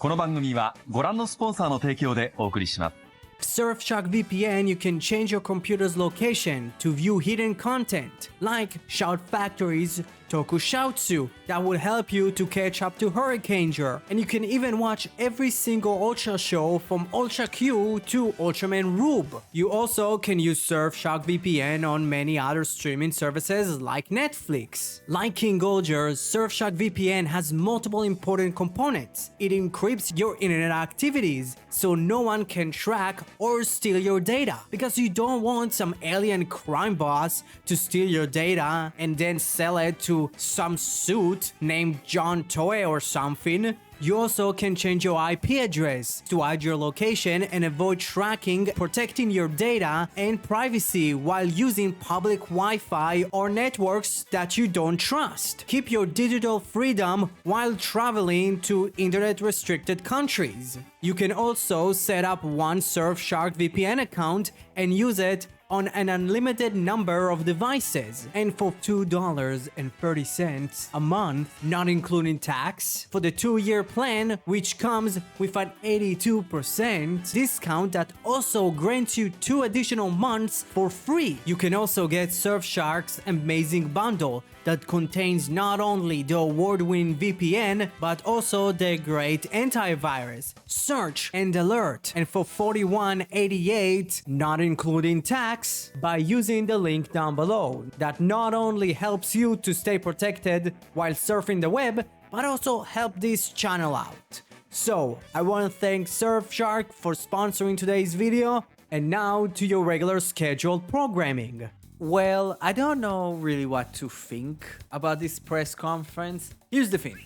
この番組はご覧のスポンサーの提供でお送りします。Surfshark VPN, you can change your computer's location to view hidden content, like shout factories, tokushoutsu, that will help you to catch up to Hurricaneger. And you can even watch every single Ultra show from Ultra Q to Ultraman Rube. You also can use Surfshark VPN on many other streaming services like Netflix. Like King Golger's, Surfshark VPN has multiple important components. It encrypts your internet activities, so no one can track or steal your data, because you don't want some alien crime boss to steal your data and then sell it to some suit named John Toy or something. You also can change your IP address to hide your location and avoid tracking, protecting your data and privacy while using public Wi-Fi or networks that you don't trust. Keep your digital freedom while traveling to internet-restricted countries. You can also set up one Surfshark VPN account and use it on an unlimited number of devices. And for $2.30 a month, not including tax, for the 2-year plan, which comes with an 82% discount that also grants you 2 additional months for free. You can also get Surfshark's amazing bundle that contains not only the award-winning VPN, but also the great antivirus, search, and alert. And for $41.88, not including tax, by using the link down below, that not only helps you to stay protected while surfing the web, but also help this channel out. So, I want to thank Surfshark for sponsoring today's video, and now to your regular scheduled programming. Well, I don't know really what to think about this press conference. Here's the thing,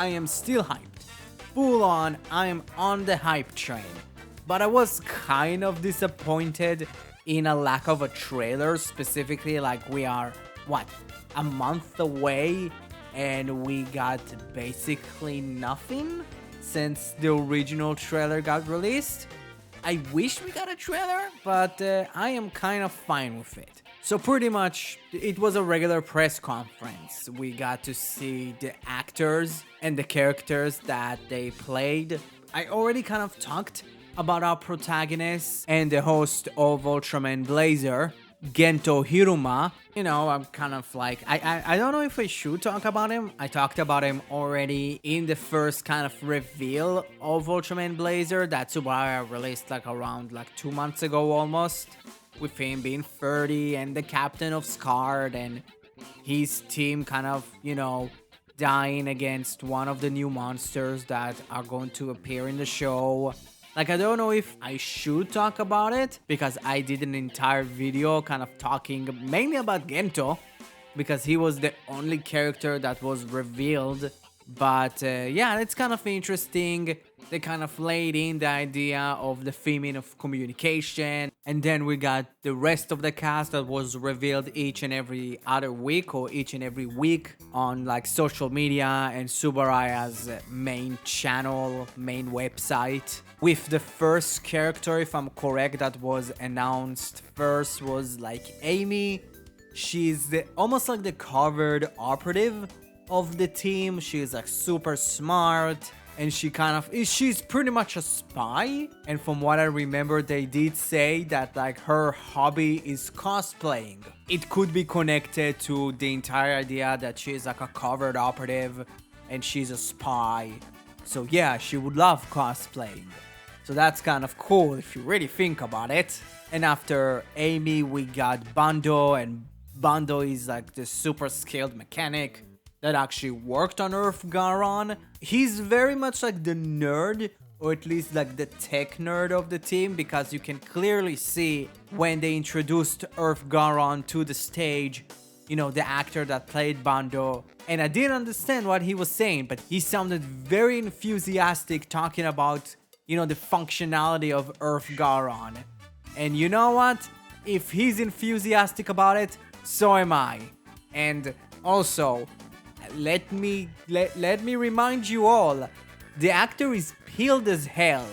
I am still hyped. Full on, I am on the hype train. But I was kind of disappointed in a lack of a trailer, specifically like we are, what, a month away and we got basically nothing since the original trailer got released. I wish we got a trailer, but I am kind of fine with it. So pretty much, it was a regular press conference. We got to see the actors and the characters that they played. I already kind of talked about our protagonist and the host of Ultraman Blazar, Gento Hiruma. You know, I'm kind of like, I don't know if I should talk about him. I talked about him already in the first kind of reveal of Ultraman Blazar that Subaraya released like around 2 months ago almost. With him being 30 and the captain of Scarred and his team kind of, you know, dying against one of the new monsters that are going to appear in the show. Like, I don't know if I should talk about it, because I did an entire video kind of talking mainly about Gento, because he was the only character that was revealed. But yeah, it's kind of interesting. They kind of laid in the idea of the theming of communication, and then we got the rest of the cast that was revealed each and every other week or each and every week on like social media and Subaraya's main channel, main website. With the first character, if I'm correct, that was announced first was like Amy. She's almost like the covered operative of the team. She's like super smart and she's pretty much a spy, and from what I remember they did say that like her hobby is cosplaying. It could be connected to the entire idea that she's like a covered operative and she's a spy. So yeah, she would love cosplaying. So that's kind of cool if you really think about it. And after Amy we got Bando, and Bando is like the super skilled mechanic that actually worked on Earth Garon. He's very much like the nerd, or at least like the tech nerd of the team, because you can clearly see when they introduced Earth Garon to the stage, you know, the actor that played Bando. And I didn't understand what he was saying, but he sounded very enthusiastic talking about, you know, the functionality of Earth Garon. And you know what? If he's enthusiastic about it, so am I. And also, let me remind you all, the actor is peeled as hell.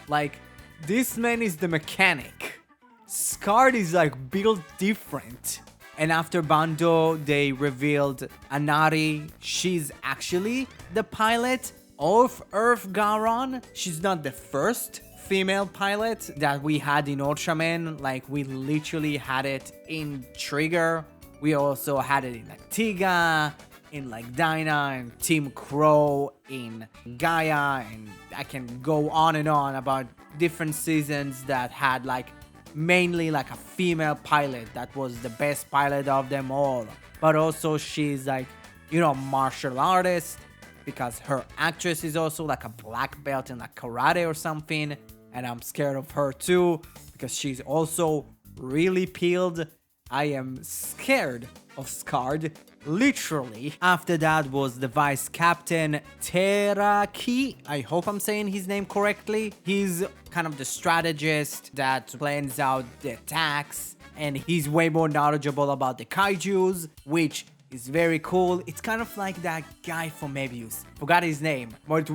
Like, this man is the mechanic. Scarred is like built different. And after Bando, they revealed Anari. She's actually the pilot of Earth Garon. She's not the first female pilot that we had in Ultraman. Like, we literally had it in Trigger. We also had it in like Tiga, in like Dinah, and Team Crow, in Gaia, and I can go on and on about different seasons that had like mainly like a female pilot that was the best pilot of them all. But also she's like, you know, martial artist, because her actress is also like a black belt in like karate or something, and I'm scared of her too because she's also really peeled. I am scared of Scarred, literally. After that was the vice captain Teraki. I hope I'm saying his name correctly. He's kind of the strategist that plans out the attacks, and he's way more knowledgeable about the kaijus, which is very cool. It's kind of like that guy from Mebius. Forgot his name, but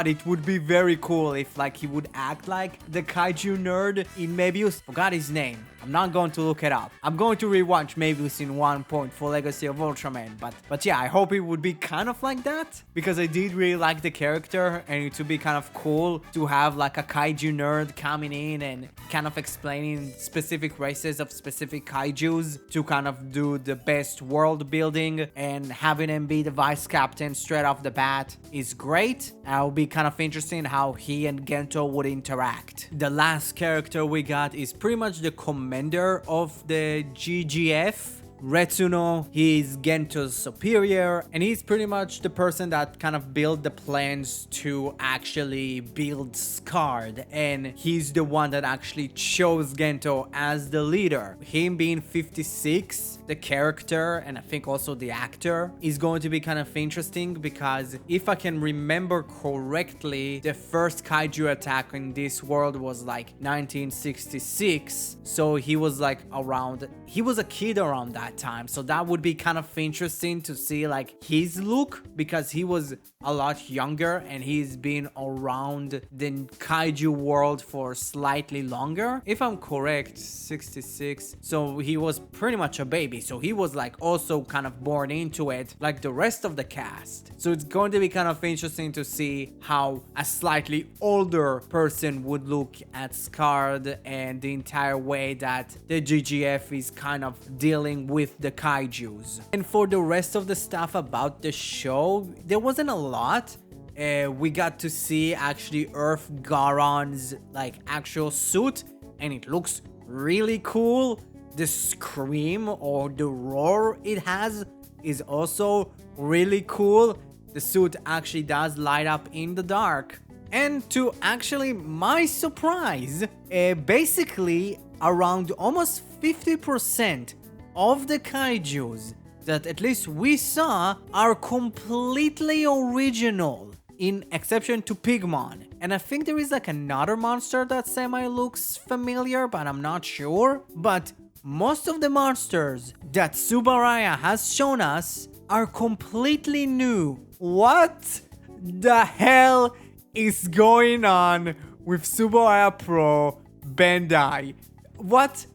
it would be very cool if like he would act like the kaiju nerd in Mebius. Forgot his name. I'm not going to look it up. I'm going to rewatch Mebius in 1 point for Legacy of Ultraman. But yeah, I hope it would be kind of like that, because I did really like the character, and it would be kind of cool to have like a kaiju nerd coming in and kind of explaining specific races of specific kaijus to kind of do the best world building, and having him be the vice captain straight off the bat is great. It will be kind of interesting how he and Gento would interact. The last character we got is pretty much the commander of the GGF, Retsuno. He's Gento's superior, and he's pretty much the person that kind of built the plans to actually build Scarred, and he's the one that actually chose Gento as the leader. Him being 56, the character, and I think also the actor, is going to be kind of interesting, because if I can remember correctly, the first kaiju attack in this world was like 1966, so he was like around, he was a kid around that time, so that would be kind of interesting to see like his look, because he was a lot younger and he's been around the kaiju world for slightly longer. If I'm correct, 66, so he was pretty much a baby, so he was like also kind of born into it like the rest of the cast. So it's going to be kind of interesting to see how a slightly older person would look at Scarred and the entire way that the GGF is kind of dealing with the kaijus. And for the rest of the stuff about the show, there wasn't a lot. We got to see actually Earth Garon's like actual suit, and it looks really cool. The scream or the roar it has is also really cool. The suit actually does light up in the dark. And to actually my surprise, basically around almost 50% of the kaijus that at least we saw are completely original, in exception to Pigmon. And I think there is like another monster that semi looks familiar, but I'm not sure. But most of the monsters that Subaraya has shown us are completely new. What the hell is going on with Subaraya Pro Bandai? What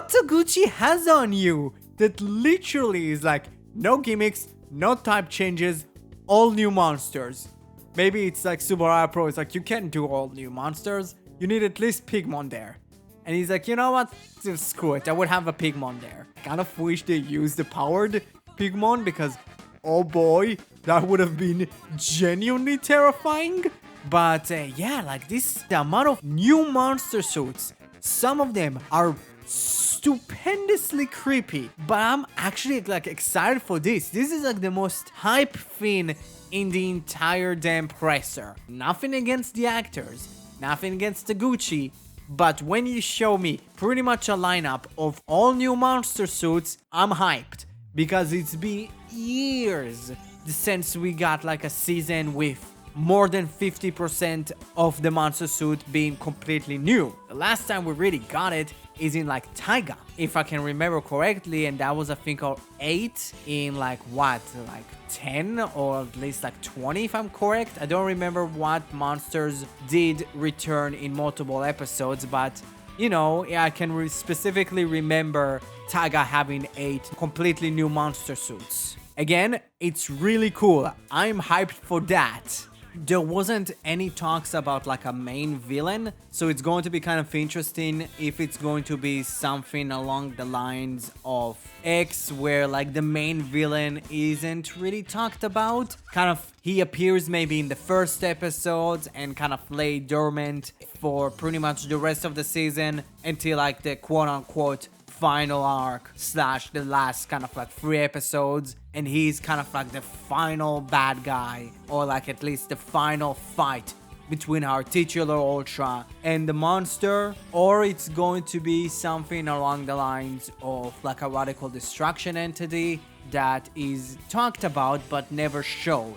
Taguchi has on you that literally is like no gimmicks, no type changes, all new monsters? Maybe it's like Subaraya Pro is like, you can't do all new monsters, you need at least Pigmon there. And he's like, you know what, just screw it, I would have a Pigmon there. I kind of wish they used the powered Pigmon, because oh boy, that would have been genuinely terrifying. But yeah, like this, the amount of new monster suits, some of them are stupendously creepy, but I'm actually like excited for this. This is like the most hype thing in the entire damn presser. Nothing against the actors, nothing against Taguchi, but when you show me pretty much a lineup of all new monster suits, I'm hyped, because it's been years since we got like a season with more than 50% of the monster suit being completely new. The last time we really got it is in like Taiga, if I can remember correctly, and that was I think 8 in like what, like 10 or at least like 20 if I'm correct. I don't remember what monsters did return in multiple episodes, but you know, I can specifically remember Taiga having 8 completely new monster suits. Again, it's really cool. I'm hyped for that. there wasn't any talks about like a main villain, so it's going to be kind of interesting if it's going to be something along the lines of X, where like the main villain isn't really talked about. Kind of he appears maybe in the first episodes and kind of lay dormant for pretty much the rest of the season until like the quote-unquote final arc slash the last kind of like 3 episodes, and he's kind of like the final bad guy, or like at least the final fight between our titular Ultra and the monster, or it's going to be something along the lines of like a radical destruction entity that is talked about but never showed.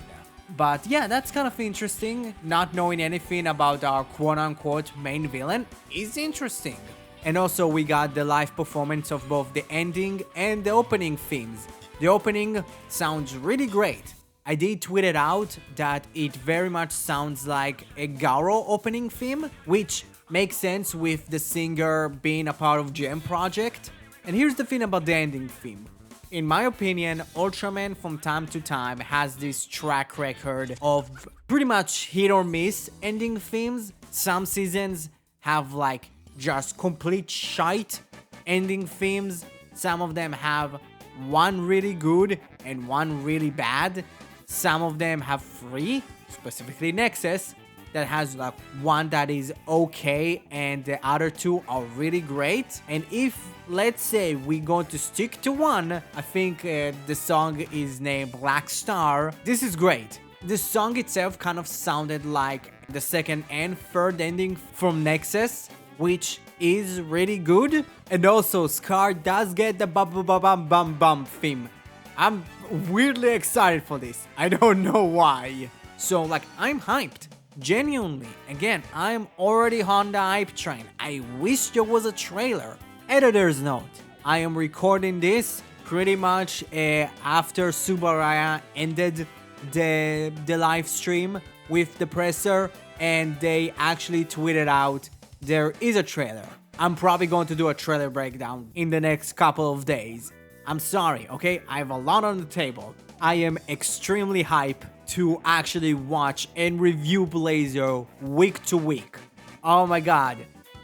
But yeah, that's kind of interesting. Not knowing anything about our quote-unquote main villain is interesting. And also we got the live performance of both the ending and the opening themes. The opening sounds really great. I did tweet it out that it very much sounds like a Garon opening theme, which makes sense with the singer being a part of Gem Project. And here's the thing about the ending theme. In my opinion, Ultraman from time to time has this track record of pretty much hit or miss ending themes. Some seasons have like just complete shite ending themes. Some of them have one really good and one really bad. Some of them have 3, specifically Nexus, that has like one that is okay and the other 2 are really great. And if, let's say, we're going to stick to one, I think the song is named Black Star. This is great. The song itself kind of sounded like the second and third ending from Nexus, which is really good. And also Scar does get the bum theme. I'm weirdly excited for this. I don't know why. So like, I'm hyped. Genuinely. Again, I'm already on the hype train. I wish there was a trailer. Editor's note. I am recording this pretty much after Subaraya ended the live stream with the presser, and they actually tweeted out there is a trailer. I'm probably going to do a trailer breakdown in the next couple of days. I'm sorry, okay? I have a lot on the table. I am extremely hyped to actually watch and review Blazar week to week. Oh my god.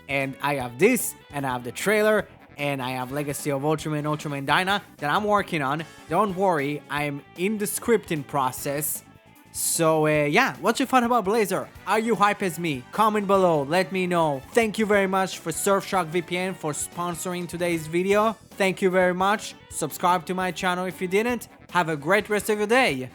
And I have this, and I have the trailer, and I have Legacy of Ultraman, Ultraman Dyna that I'm working on. Don't worry, I'm in the scripting process. So yeah, what you thought about Blazar? Are you hype as me? Comment below, let me know. Thank you very much for Surfshark VPN for sponsoring today's video. Thank you very much. Subscribe to my channel if you didn't. Have a great rest of your day.